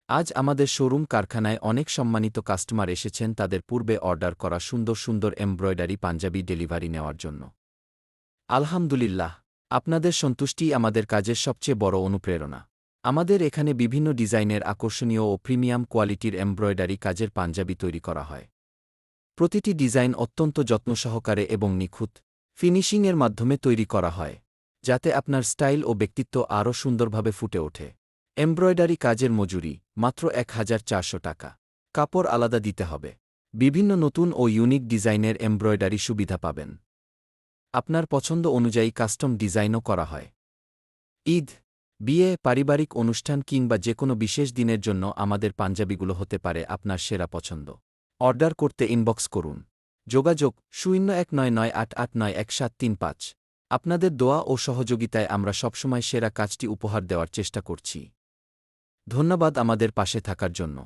আজ আমাদের শোরুম কারখানায় অনেক সম্মানিত কাস্টমার এসেছেন তাদের পূর্বে অর্ডার করা সুন্দর সুন্দর এমব্রয়ডারি পাঞ্জাবি ডেলিভারি নেওয়ার জন্য। আলহামদুলিল্লাহ, আপনাদের সন্তুষ্টিই আমাদের কাজের সবচেয়ে বড় অনুপ্রেরণা। আমাদের এখানে বিভিন্ন ডিজাইনের আকর্ষণীয় ও প্রিমিয়াম কোয়ালিটির এমব্রয়ডারি কাজের পাঞ্জাবি তৈরি করা হয়। প্রতিটি ডিজাইন অত্যন্ত যত্ন সহকারে এবং নিখুঁত ফিনিশিংয়ের মাধ্যমে তৈরি করা হয়, যাতে আপনার স্টাইল ও ব্যক্তিত্ব আরও সুন্দরভাবে ফুটে ওঠে। এমব্রয়ডারি কাজের মজুরি মাত্র ১,৪০০ টাকা। কাপড় আলাদা দিতে হবে। বিভিন্ন নতুন ও ইউনিক ডিজাইনের এমব্রয়ডারি সুবিধা পাবেন। আপনার পছন্দ অনুযায়ী কাস্টম ডিজাইনও করা হয়। ঈদ, বিয়ে, পারিবারিক অনুষ্ঠান কিংবা যেকোনো বিশেষ দিনের জন্য আমাদের পাঞ্জাবিগুলো হতে পারে আপনার সেরা পছন্দ। অর্ডার করতে ইনবক্স করুন। যোগাযোগ 019988911735। আপনাদের দোয়া ও সহযোগিতায় আমরা সবসময় সেরা কাজটি উপহার দেওয়ার চেষ্টা করছি। ধন্যবাদ আমাদের পাশে থাকার জন্য।